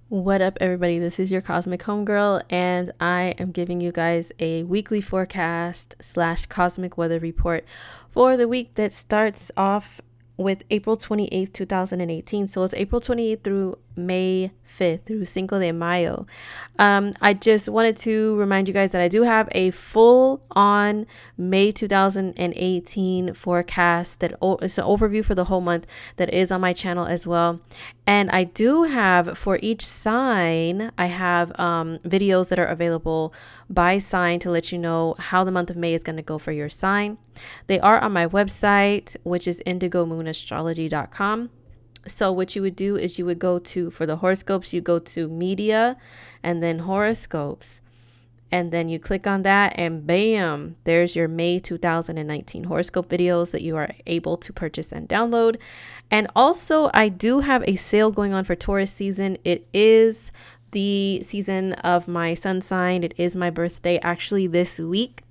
What up, everybody? This is your Cosmic Homegirl, and I am giving you guys a weekly forecast / cosmic weather report for the week that starts off with April 28th, 2018. So it's April 28th through May 5th through Cinco de Mayo. I just wanted to remind you guys that I do have a full on May 2018 forecast that it's an overview for the whole month that is on my channel as well. And I do have for each sign, I have videos that are available by sign to let you know how the month of May is going to go for your sign. They are on my website, which is indigomoon.astrology.com. So what you would do is you would go to, for the horoscopes, you go to media and then horoscopes. And then you click on that and bam, there's your May 2019 horoscope videos that you are able to purchase and download. And also I do have a sale going on for Taurus season. It is the season of my sun sign. It is my birthday actually this week.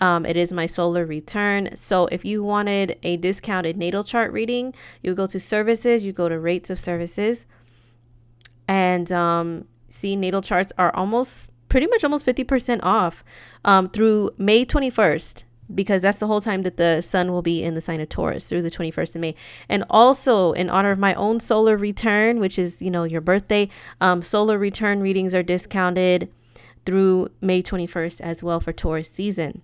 It is my solar return. So if you wanted a discounted natal chart reading, you go to services, you go to rates of services, and see, natal charts are pretty much almost 50% off through May 21st, because that's the whole time that the sun will be in the sign of Taurus, through the 21st of May. And also in honor of my own solar return, which is, your birthday, solar return readings are discounted through May 21st as well for Taurus season.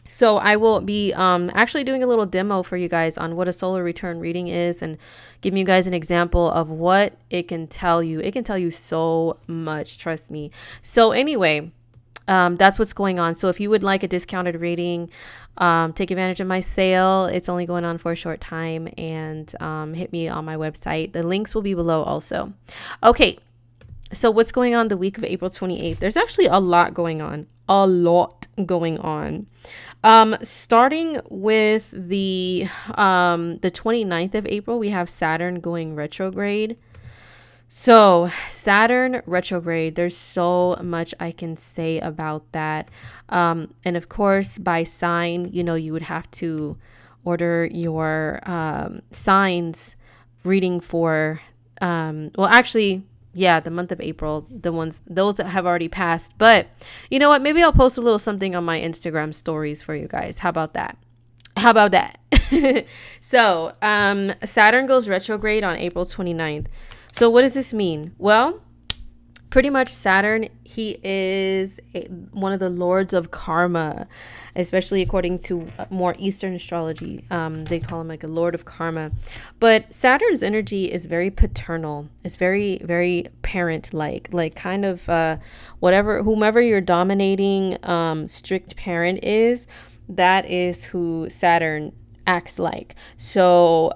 So I will be actually doing a little demo for you guys on what a solar return reading is and giving you guys an example of what it can tell you. It can tell you so much, trust me. So anyway, that's what's going on. So if you would like a discounted reading, take advantage of my sale. It's only going on for a short time, and hit me on my website. The links will be below also. Okay. So what's going on the week of April 28th? There's actually a lot going on. Starting with the 29th of April, we have Saturn going retrograde. So Saturn retrograde, there's so much I can say about that. And of course, by sign, you would have to order your signs reading for, the month of April, those that have already passed. But you know what? Maybe I'll post a little something on my Instagram stories for you guys. How about that? So, Saturn goes retrograde on April 29th. So what does this mean? Well, pretty much Saturn, he is one of the lords of karma, especially according to more Eastern astrology. They call him like a lord of karma. But Saturn's energy is very paternal. It's very, very parent-like, like kind of whomever your dominating strict parent is, that is who Saturn acts like. So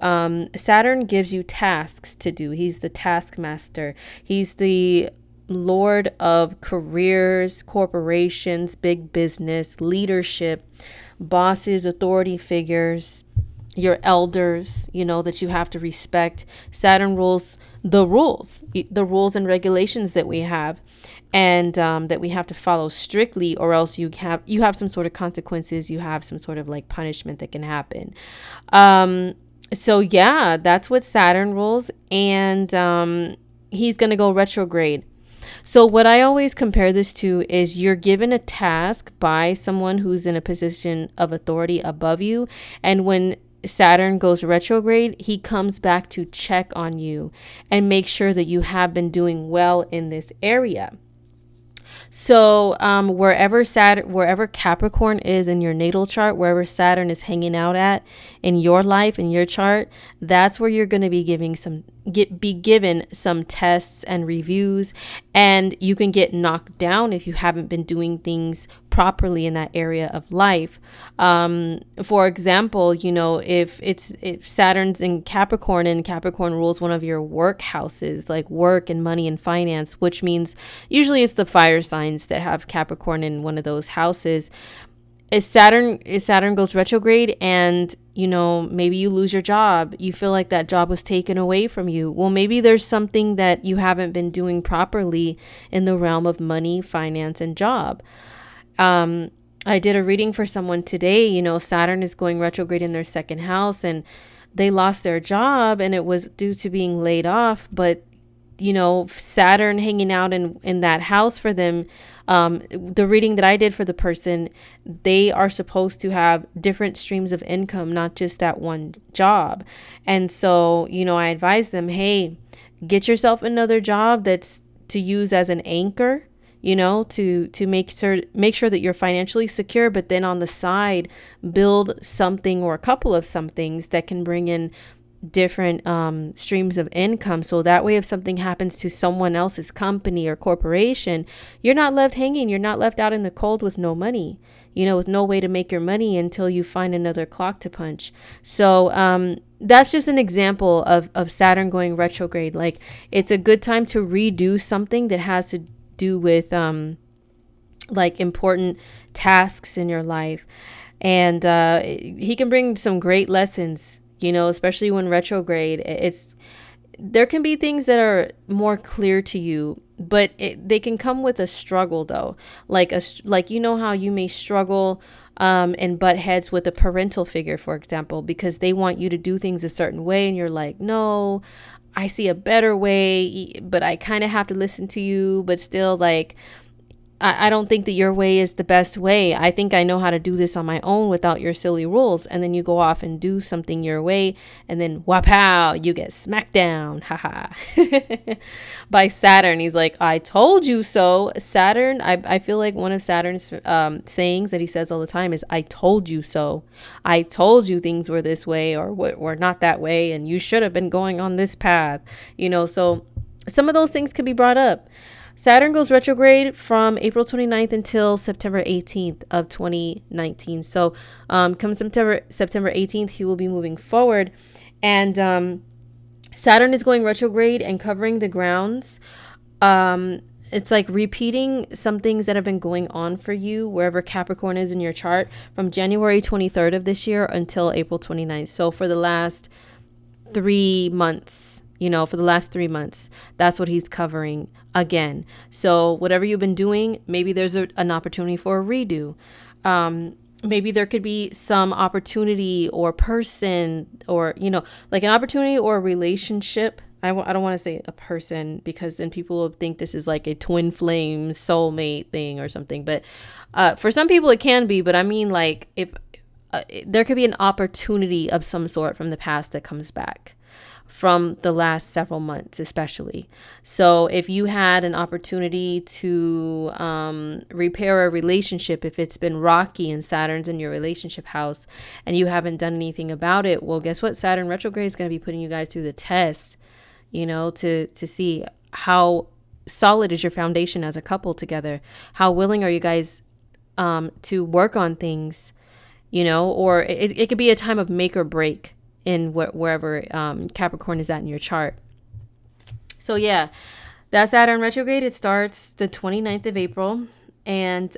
Saturn gives you tasks to do. He's the taskmaster. He's the lord of careers, corporations, big business, leadership, bosses, authority figures, your elders, that you have to respect. Saturn rules the rules and regulations that we have, and that we have to follow strictly, or else you have some sort of consequences. You have some sort of like punishment that can happen. So yeah, that's what Saturn rules, and he's gonna go retrograde. So what I always compare this to is you're given a task by someone who's in a position of authority above you. And when Saturn goes retrograde, he comes back to check on you and make sure that you have been doing well in this area. So wherever Capricorn is in your natal chart, wherever Saturn is hanging out at in your life, in your chart, that's where you're going to be given some tests and reviews, and you can get knocked down if you haven't been doing things properly in that area of life. For example, if Saturn's in Capricorn and Capricorn rules one of your work houses, like work and money and finance, which means usually it's the fire signs that have Capricorn in one of those houses. If Saturn goes retrograde and maybe you lose your job, you feel like that job was taken away from you. Well, maybe there's something that you haven't been doing properly in the realm of money, finance, and job. I did a reading for someone today. Saturn is going retrograde in their second house, and they lost their job, and it was due to being laid off. But Saturn hanging out in that house for them. The reading that I did for the person, they are supposed to have different streams of income, not just that one job. And so, I advise them, hey, get yourself another job that's to use as an anchor, to make sure that you're financially secure, but then on the side, build something or a couple of somethings that can bring in different streams of income. So that way, if something happens to someone else's company or corporation, you're not left hanging. You're not left out in the cold with no money, with no way to make your money until you find another clock to punch. So that's just an example of Saturn going retrograde. Like, it's a good time to redo something that has to do with like important tasks in your life. And he can bring some great lessons, especially when retrograde. There can be things that are more clear to you, but they can come with a struggle though. Like how you may struggle and butt heads with a parental figure, for example, because they want you to do things a certain way. And you're like, no, I see a better way, but I kind of have to listen to you, but still like, I don't think that your way is the best way. I think I know how to do this on my own without your silly rules. And then you go off and do something your way, and then wapow, you get smacked down. Haha. By Saturn. He's like, I told you so. Saturn, I feel like one of Saturn's sayings that he says all the time is, I told you so. I told you things were this way or not that way, and you should have been going on this path. So some of those things could be brought up. Saturn goes retrograde from April 29th until September 18th of 2019. So come September 18th, he will be moving forward. And Saturn is going retrograde and covering the grounds. It's like repeating some things that have been going on for you wherever Capricorn is in your chart from January 23rd of this year until April 29th. So for the last 3 months. For the last 3 months, that's what he's covering again. So whatever you've been doing, maybe there's an opportunity for a redo. Maybe there could be some opportunity or person or, like an opportunity or a relationship. I don't want to say a person because then people will think this is like a twin flame soulmate thing or something. But for some people it can be. But I mean, like if there could be an opportunity of some sort from the past that comes back. From the last several months, especially. So if you had an opportunity to repair a relationship, if it's been rocky and Saturn's in your relationship house and you haven't done anything about it, well, guess what? Saturn retrograde is going to be putting you guys through the test, to see how solid is your foundation as a couple together. How willing are you guys to work on things, or it could be a time of make or break in wherever Capricorn is at in your chart. So yeah, that Saturn retrograde, it starts the 29th of April. And,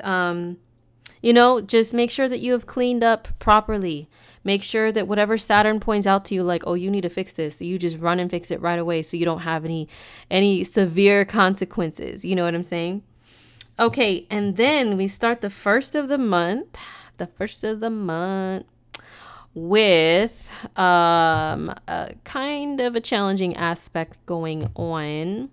just make sure that you have cleaned up properly. Make sure that whatever Saturn points out to you, like, oh, you need to fix this. So you just run and fix it right away so you don't have any severe consequences. You know what I'm saying? Okay, and then we start the first of the month. With a kind of a challenging aspect going on,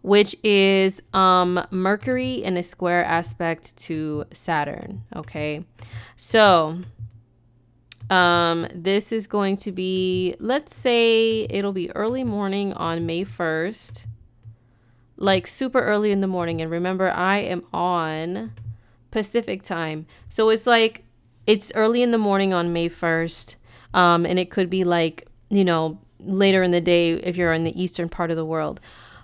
which is Mercury in a square aspect to Saturn. Okay, so this is going to be, let's say it'll be early morning on May 1st, like super early in the morning. And remember, I am on Pacific time, so it's like it's early in the morning on May 1st. And it could be like, later in the day if you're in the eastern part of the world.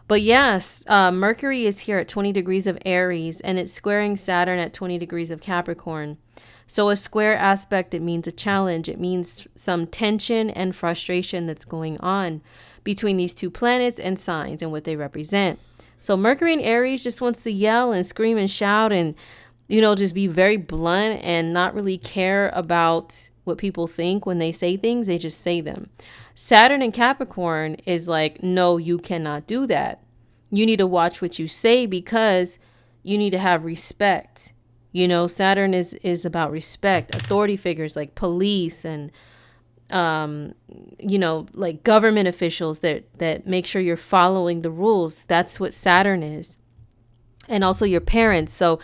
But yes, Mercury is here at 20 degrees of Aries and it's squaring Saturn at 20 degrees of Capricorn. So a square aspect, it means a challenge. It means some tension and frustration that's going on between these two planets and signs and what they represent. So Mercury in Aries just wants to yell and scream and shout and just be very blunt and not really care about what people think when they say things. They just say them. Saturn in Capricorn is like, no, you cannot do that. You need to watch what you say because you need to have respect. Saturn is about respect. Authority figures like police and like government officials that make sure you're following the rules. That's what Saturn is. And also your parents. So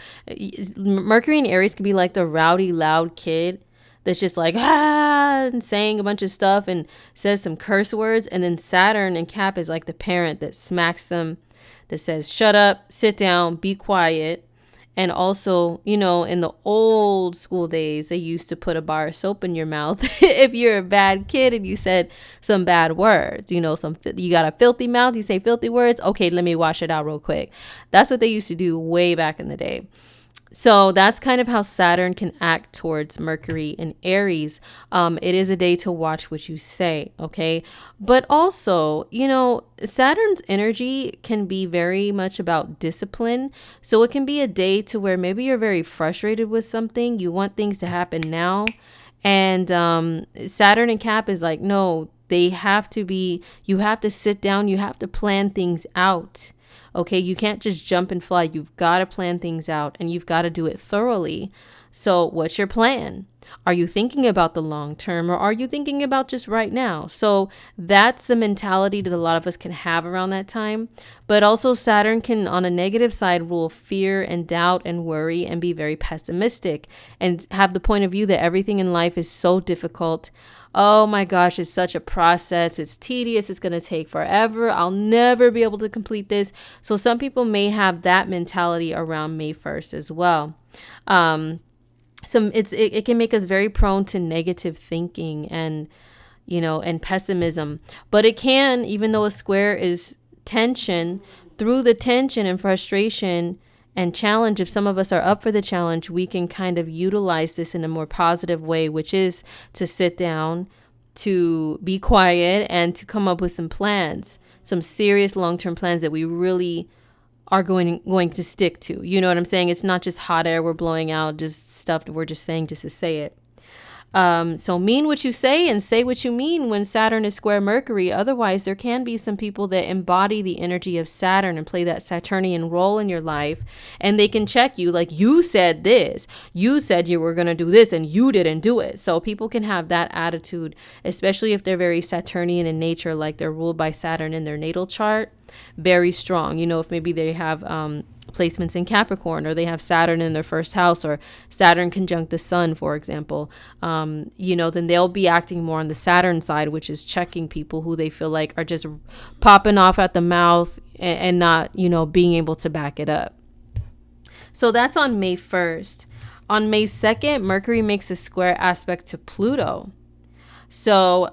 Mercury in Aries can be like the rowdy, loud kid that's just like, and saying a bunch of stuff and says some curse words. And then Saturn in Cap is like the parent that smacks them, that says, shut up, sit down, be quiet. And also, in the old school days, they used to put a bar of soap in your mouth if you're a bad kid and you said some bad words. You got a filthy mouth, you say filthy words. Okay, let me wash it out real quick. That's what they used to do way back in the day. So that's kind of how Saturn can act towards Mercury in Aries. It is a day to watch what you say, okay? But also, Saturn's energy can be very much about discipline. So it can be a day to where maybe you're very frustrated with something. You want things to happen now. And Saturn and Cap is like, no, you have to sit down. You have to plan things out. Okay, you can't just jump and fly. You've got to plan things out and you've got to do it thoroughly. So what's your plan? Are you thinking about the long term or are you thinking about just right now? So that's the mentality that a lot of us can have around that time. But also Saturn can, on a negative side, rule fear and doubt and worry and be very pessimistic and have the point of view that everything in life is so difficult. Oh my gosh, it's such a process. It's tedious. It's going to take forever. I'll never be able to complete this. So some people may have that mentality around May 1st as well. It can make us very prone to negative thinking and pessimism. But it can, even though a square is tension, through the tension and frustration and challenge, if some of us are up for the challenge, we can kind of utilize this in a more positive way, which is to sit down, to be quiet, and to come up with some plans, some serious long-term plans that we really are going to stick to. You know what I'm saying? It's not just hot air we're blowing out, just stuff that we're just saying just to say it. So mean what you say and say what you mean when Saturn is square Mercury. Otherwise, there can be some people that embody the energy of Saturn and play that Saturnian role in your life. And they can check you like, you said this, you said you were going to do this and you didn't do it. So people can have that attitude, especially if they're very Saturnian in nature, like they're ruled by Saturn in their natal chart. Very strong. If maybe they have placements in Capricorn, or they have Saturn in their first house, or Saturn conjunct the sun, for example, then they'll be acting more on the Saturn side, which is checking people who they feel like are just popping off at the mouth and not, being able to back it up. So that's on May 1st. On May 2nd, Mercury makes a square aspect to Pluto. So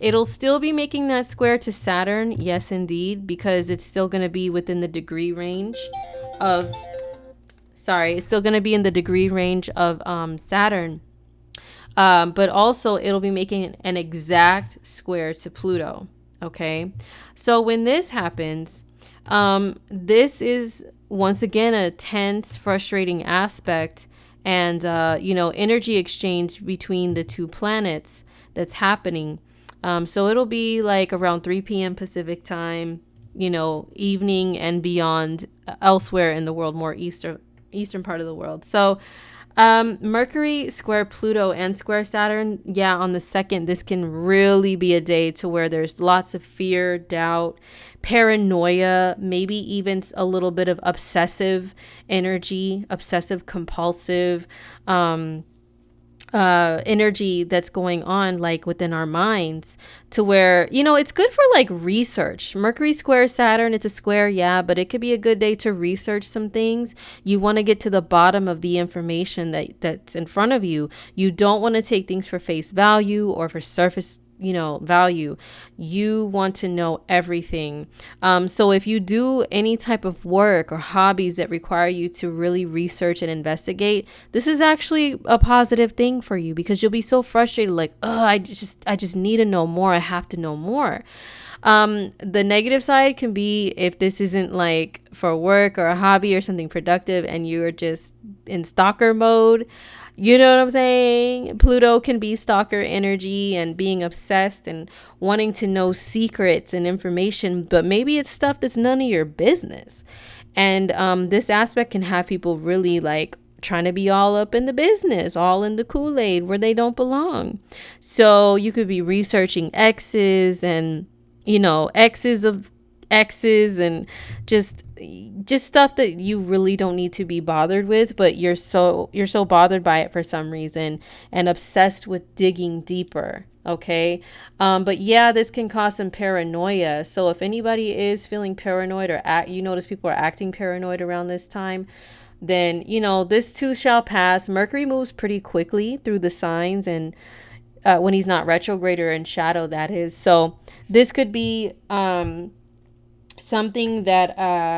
it'll still be making that square to Saturn. Yes, indeed, because it's still going to be within the degree range of, it's still going to be in the degree range of Saturn. But also it'll be making an exact square to Pluto. Okay. So when this happens, this is once again a tense, frustrating aspect and, energy exchange between the two planets that's happening. So it'll be like around 3 p.m. Pacific time, evening and beyond elsewhere in the world, more eastern part of the world. So Mercury square Pluto and square Saturn. Yeah, on the 2nd, this can really be a day to where there's lots of fear, doubt, paranoia, maybe even a little bit of obsessive energy, obsessive compulsive, energy that's going on like within our minds, to where it's good for like research. Mercury square Saturn, it's a square, yeah, but it could be a good day to research some things. You want to get to the bottom of the information that's in front of you. You don't want to take things for face value or for surface value. You want to know everything. So if you do any type of work or hobbies that require you to really research and investigate, this is actually a positive thing for you, because you'll be so frustrated, like, I just need to know more. I have to know more. The negative side can be if this isn't like for work or a hobby or something productive and you're just in stalker mode. You know what I'm saying? Pluto can be stalker energy and being obsessed and wanting to know secrets and information, but maybe it's stuff that's none of your business. And this aspect can have people really like trying to be all up in the business, all in the Kool-Aid where they don't belong. So you could be researching exes and, exes of exes and just stuff that you really don't need to be bothered with, but you're so bothered by it for some reason and obsessed with digging deeper. Okay. But yeah, this can cause some paranoia. So if anybody is feeling paranoid or you notice people are acting paranoid around this time, then, this too shall pass. Mercury moves pretty quickly through the signs, and when he's not retrograde or in shadow, that is. So this could be something that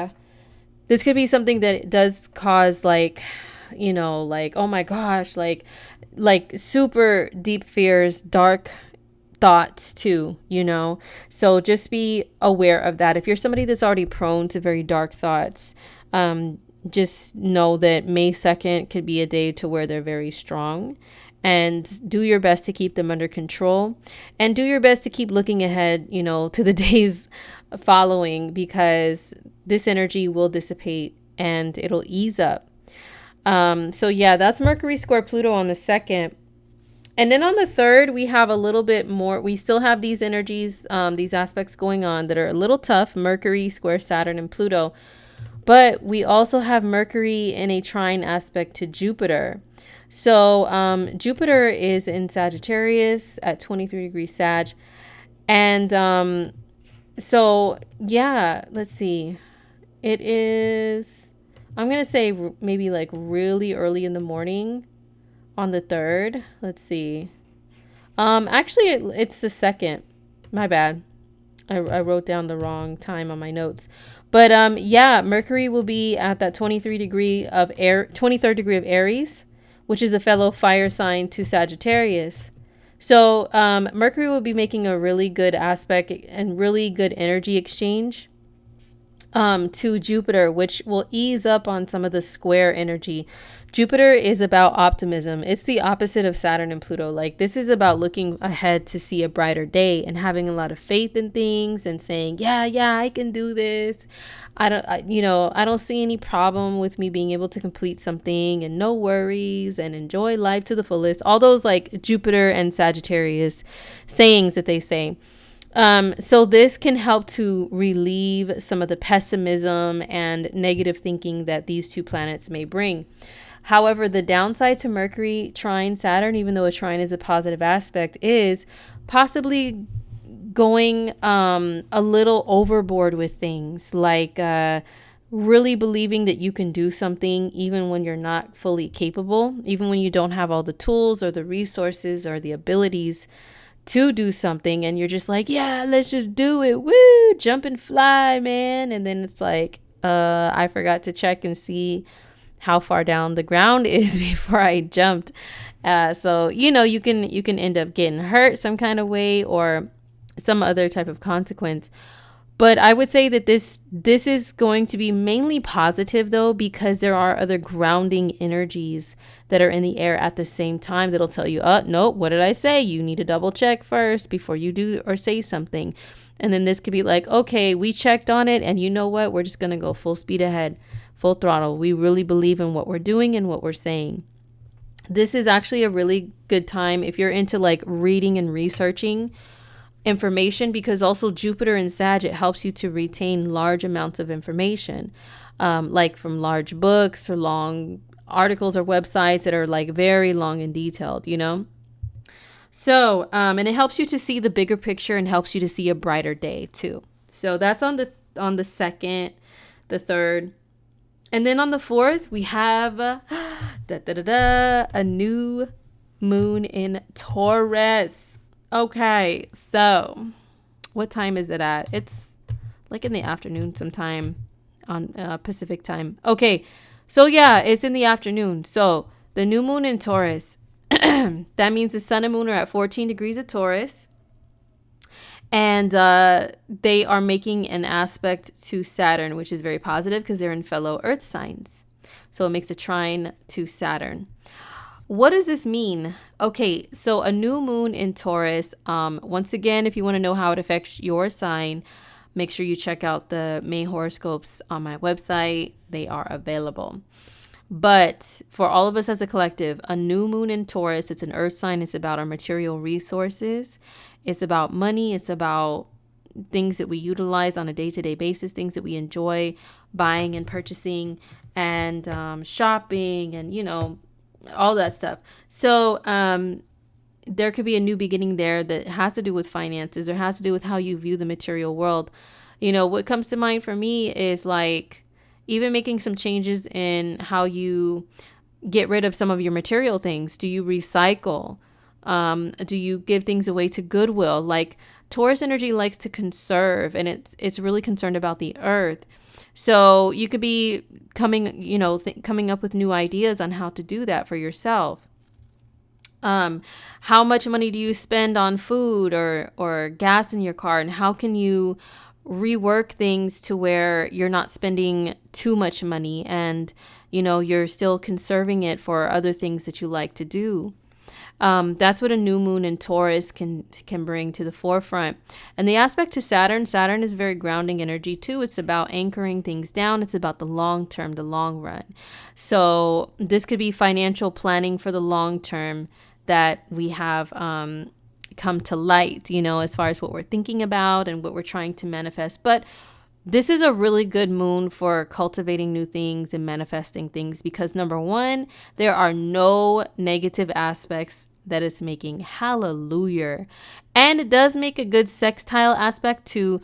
does cause like, oh my gosh, like super deep fears, dark thoughts too, so just be aware of that. If you're somebody that's already prone to very dark thoughts, just know that May 2nd could be a day to where they're very strong, and do your best to keep them under control, and do your best to keep looking ahead, to the days following, because this energy will dissipate and it'll ease up. So yeah, that's Mercury square Pluto on the 2nd. And then on the 3rd, we have a little bit more. We still have these energies, these aspects going on that are a little tough. Mercury square Saturn and Pluto. But we also have Mercury in a trine aspect to Jupiter. So Jupiter is in Sagittarius at 23 degrees Sag. And so, yeah, let's see. It is, I'm going to say maybe like really early in the morning on the 3rd. Let's see. Actually, it's the 2nd. My bad. I wrote down the wrong time on my notes. But yeah, Mercury will be at that 23rd degree of Aries, which is a fellow fire sign to Sagittarius. So Mercury will be making a really good aspect and really good energy exchange to Jupiter, which will ease up on some of the square energy. Jupiter is about optimism. It's the opposite of Saturn and Pluto. Like, this is about looking ahead to see a brighter day and having a lot of faith in things and saying, yeah, I can do this. I don't see any problem with me being able to complete something, and no worries, and enjoy life to the fullest. All those like Jupiter and Sagittarius sayings that they say. So this can help to relieve some of the pessimism and negative thinking that these two planets may bring. However, the downside to Mercury trine Saturn, even though a trine is a positive aspect, is possibly going a little overboard with things, like really believing that you can do something even when you're not fully capable, even when you don't have all the tools or the resources or the abilities to do something, and you're just like, yeah, let's just do it, woo, jump and fly, man. And then it's like, I forgot to check and see how far down the ground is before I jumped. So you can end up getting hurt some kind of way or some other type of consequence. But I would say that this is going to be mainly positive, though, because there are other grounding energies that are in the air at the same time that'll tell you, no, what did I say? You need to double check first before you do or say something. And then this could be like, okay, we checked on it, and you know what? We're just going to go full speed ahead, full throttle. We really believe in what we're doing and what we're saying. This is actually a really good time if you're into like reading and researching information, because also Jupiter in Sag, it helps you to retain large amounts of information, like from large books or long articles or websites that are like very long and detailed, So, and it helps you to see the bigger picture and helps you to see a brighter day too. So that's on the 2nd, the 3rd. And then on the 4th, we have a new moon in Taurus. Okay, so what time is it at? It's like in the afternoon sometime on Pacific time. Okay, so yeah, it's in the afternoon. So the new moon in Taurus, that means the sun and moon are at 14 degrees of Taurus. And they are making an aspect to Saturn, which is very positive because they're in fellow earth signs. So it makes a trine to Saturn. What does this mean? Okay, so a new moon in Taurus. Once again, if you want to know how it affects your sign, make sure you check out the May horoscopes on my website. They are available. But for all of us as a collective, a new moon in Taurus, it's an earth sign. It's about our material resources. It's about money. It's about things that we utilize on a day-to-day basis, things that we enjoy buying and purchasing, and shopping, and, you know, all that stuff. So there could be a new beginning there that has to do with finances, or has to do with how you view the material world. You know, what comes to mind for me is like even making some changes in how you get rid of some of your material things. Do you recycle? Do you give things away to Goodwill? Like, Taurus energy likes to conserve, and it's really concerned about the earth. So you could be coming up with new ideas on how to do that for yourself. How much money do you spend on food or gas in your car, and how can you rework things to where you're not spending too much money, and, you know, you're still conserving it for other things that you like to do. That's what a new moon in Taurus can bring to the forefront. And the aspect to Saturn is very grounding energy too. It's about anchoring things down. It's about the long term, the long run. So this could be financial planning for the long term that we have come to light, you know, as far as what we're thinking about and what we're trying to manifest. But this is a really good moon for cultivating new things and manifesting things, because number one, there are no negative aspects that it's making. Hallelujah. And it does make a good sextile aspect to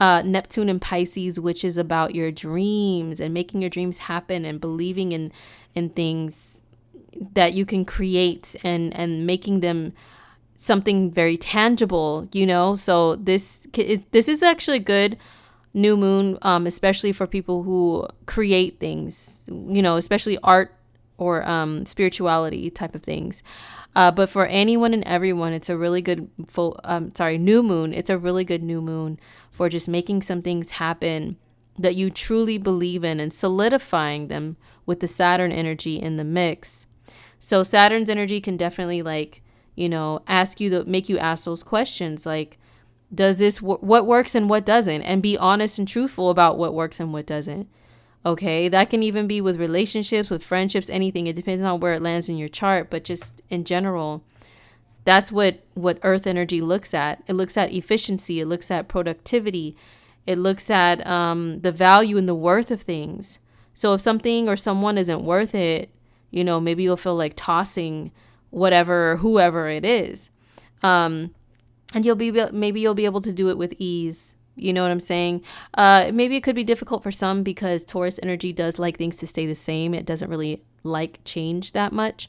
Neptune and Pisces, which is about your dreams and making your dreams happen and believing in things that you can create and making them something very tangible, you know. So this is actually good new moon, especially for people who create things, you know, especially art or spirituality type of things. But for anyone and everyone, it's a really good new moon. It's a really good new moon for just making some things happen that you truly believe in and solidifying them with the Saturn energy in the mix. So Saturn's energy can definitely, like, you know, make you ask those questions, like, does this what works and what doesn't, and be honest and truthful about what works and what doesn't. Okay, that can even be with relationships, with friendships, anything. It depends on where it lands in your chart, but just in general, that's what earth energy looks at. It looks at efficiency, it looks at productivity, it looks at the value and the worth of things. So if something or someone isn't worth it, you know, maybe you'll feel like tossing whatever, whoever it is. And maybe you'll be able to do it with ease. You know what I'm saying? Maybe it could be difficult for some because Taurus energy does like things to stay the same. It doesn't really like change that much.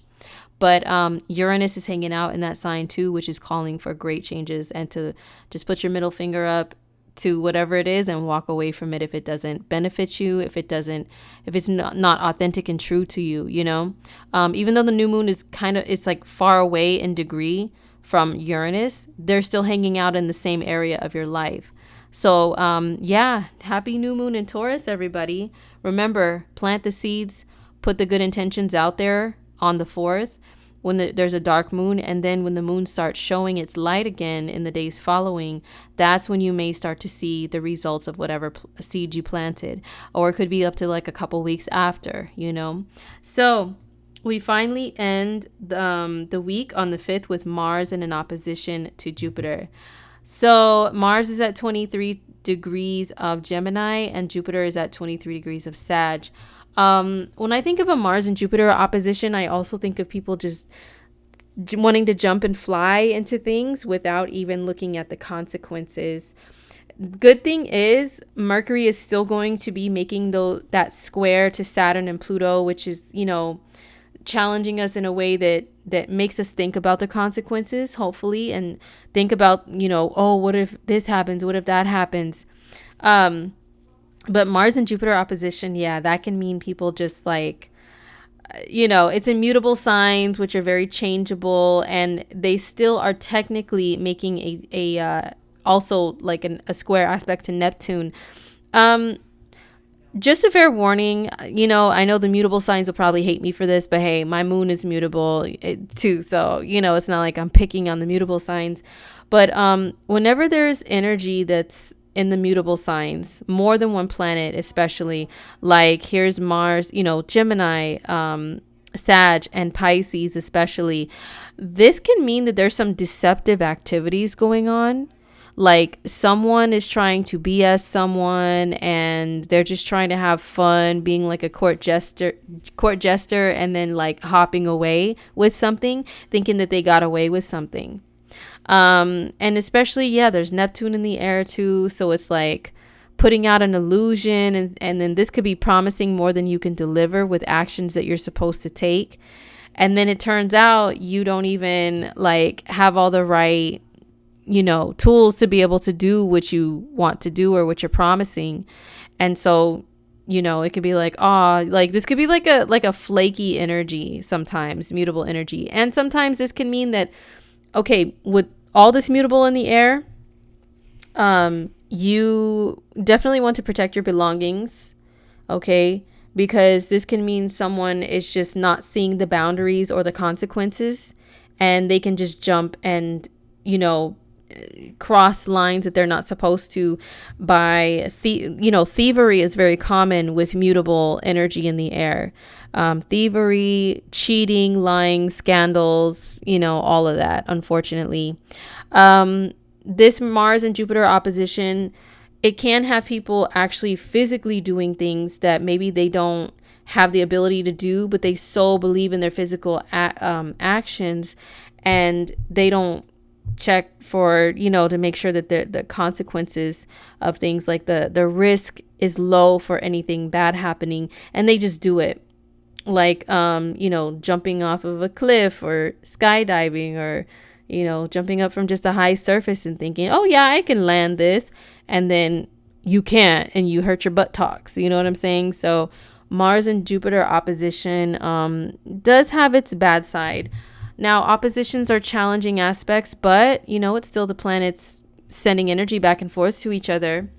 But Uranus is hanging out in that sign too, which is calling for great changes, and to just put your middle finger up to whatever it is and walk away from it if it doesn't benefit you, if it's not authentic and true to you, you know. Even though the new moon is it's like far away in degree from Uranus, they're still hanging out in the same area of your life. So happy new moon in Taurus, everybody. Remember, plant the seeds, put the good intentions out there on the 4th when there's a dark moon, and then when the moon starts showing its light again in the days following, that's when you may start to see the results of whatever seed you planted. Or it could be up to like a couple weeks after, you know. So we finally end the week on the 5th with Mars in an opposition to Jupiter. So Mars is at 23 degrees of Gemini and Jupiter is at 23 degrees of Sag. When I think of a Mars and Jupiter opposition, I also think of people just wanting to jump and fly into things without even looking at the consequences. Good thing is Mercury is still going to be making that square to Saturn and Pluto, which is, you know, challenging us in a way that makes us think about the consequences, hopefully, and think about, you know, oh, what if this happens? What if that happens? But Mars and Jupiter opposition, yeah, that can mean people just like, you know, it's immutable signs, which are very changeable, and they still are technically making a also like a square aspect to Neptune. Just a fair warning, you know, I know the mutable signs will probably hate me for this, but hey, my moon is mutable too. So, you know, it's not like I'm picking on the mutable signs. But whenever there's energy that's in the mutable signs, more than one planet, especially like here's Mars, Gemini, Sag, and Pisces, especially. This can mean that there's some deceptive activities going on. Like someone is trying to BS someone and they're just trying to have fun being like a court jester, and then like hopping away with something, thinking that they got away with something. And especially, yeah, there's Neptune in the air too. So it's like putting out an illusion, and then this could be promising more than you can deliver with actions that you're supposed to take. And then it turns out you don't even like have all the right, tools to be able to do what you want to do or what you're promising. And so, it could be like, oh, like this could be like a flaky energy sometimes, mutable energy. And sometimes this can mean that, okay, with all this mutable in the air, you definitely want to protect your belongings, okay? Because this can mean someone is just not seeing the boundaries or the consequences, and they can just jump and, cross lines that they're not supposed to by, thievery is very common with mutable energy in the air. Thievery, cheating, lying, scandals, all of that, unfortunately. This Mars and Jupiter opposition, it can have people actually physically doing things that maybe they don't have the ability to do, but they so believe in their physical actions, and they don't check for, to make sure that the consequences of things, like the risk is low for anything bad happening, and they just do it. Like, jumping off of a cliff or skydiving, or, jumping up from just a high surface and thinking, oh yeah, I can land this. And then you can't, and you hurt your buttocks. You know what I'm saying? So Mars and Jupiter opposition does have its bad side. Now, oppositions are challenging aspects, but, it's still the planets sending energy back and forth to each other.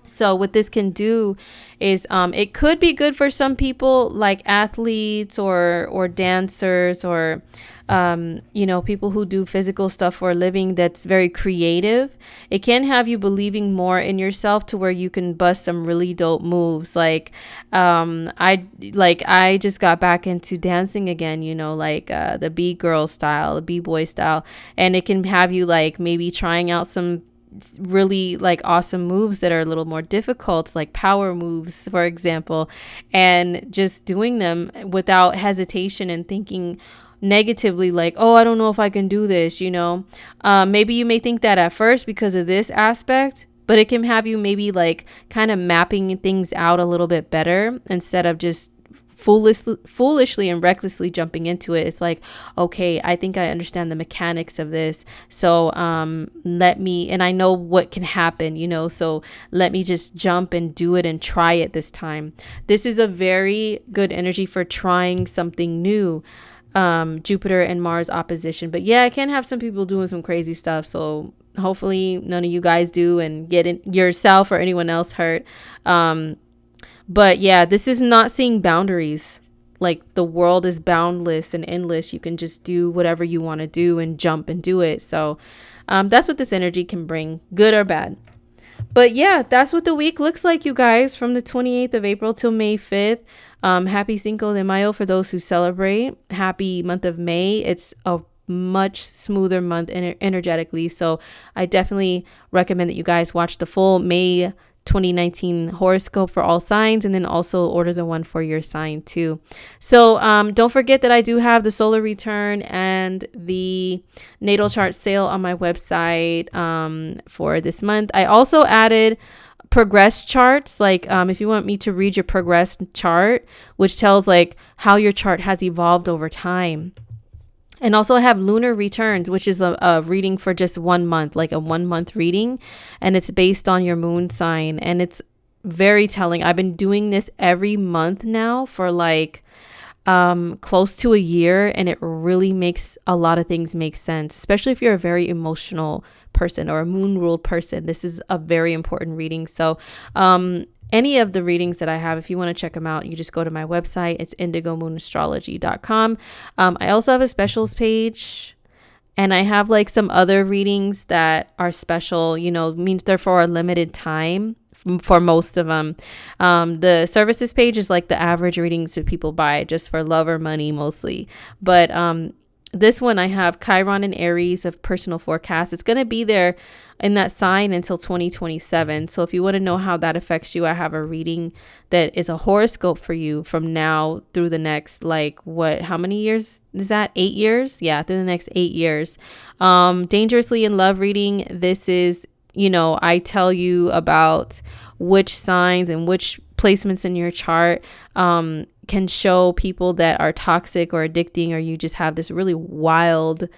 So what this can do is it could be good for some people, like athletes or dancers, or people who do physical stuff for a living that's very creative. It can have you believing more in yourself to where you can bust some really dope moves. Like I just got back into dancing again, the B-girl style, the B-boy style, and it can have you like maybe trying out some really like awesome moves that are a little more difficult, like power moves, for example, and just doing them without hesitation and thinking negatively, like, oh, I don't know if I can do this, maybe you may think that at first because of this aspect, but it can have you maybe like kind of mapping things out a little bit better instead of just foolishly and recklessly jumping into it. It's like, okay, I think I understand the mechanics of this, so and I know what can happen, so let me just jump and do it and try it this time. This is a very good energy for trying something new. Jupiter and Mars opposition. But yeah, I can have some people doing some crazy stuff, so hopefully none of you guys do and get yourself or anyone else hurt. But yeah, this is not seeing boundaries. Like the world is boundless and endless. You can just do whatever you want to do and jump and do it. So that's what this energy can bring, good or bad. But yeah, that's what the week looks like, you guys, from the 28th of April till May 5th. Happy Cinco de Mayo for those who celebrate. Happy month of May. It's a much smoother month energetically. So I definitely recommend that you guys watch the full May 2019 horoscope for all signs, and then also order the one for your sign too. So don't forget that I do have the solar return and the natal chart sale on my website for this month. I also added progress charts, like if you want me to read your progress chart, which tells like how your chart has evolved over time. And also I have lunar returns, which is a reading for just 1 month, like a 1 month reading. And it's based on your moon sign. And it's very telling. I've been doing this every month now for like close to a year. And it really makes a lot of things make sense, especially if you're a very emotional person or a moon ruled person. This is a very important reading. So any of the readings that I have, if you want to check them out, you just go to my website. It's indigomoonastrology.com. I also have a specials page, And I have like some other readings that are special, you know, means they're for a limited time for most of them. The services page is like the average readings that people buy just for love or money mostly. But this one I have Chiron and Aries of personal forecast. It's going to be there in that sign until 2027. So if you want to know how that affects you, I have a reading that is a horoscope for you from now through the next, like, how many years is that? 8 years? Yeah, through the next 8 years. Dangerously in Love reading. This is, you know, I tell you about which signs and which placements in your chart can show people that are toxic or addicting, or you just have this really wild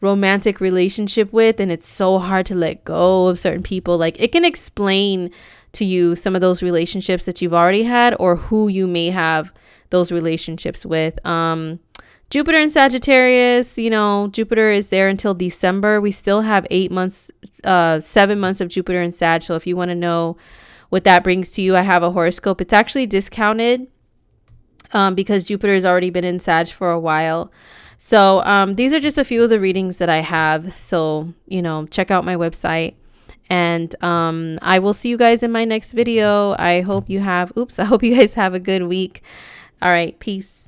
romantic relationship with, and it's so hard to let go of certain people. Like, it can explain to you some of those relationships that you've already had or who you may have those relationships with. Jupiter in Sagittarius, you know, Jupiter is there until December. We still have 7 months of Jupiter in Sag. So if you want to know what that brings to you, I have a horoscope. It's actually discounted because Jupiter has already been in Sag for a while. So these are just a few of the readings that I have. So, you know, check out my website. And I will see you guys in my next video. I hope you guys have a good week. All right. Peace.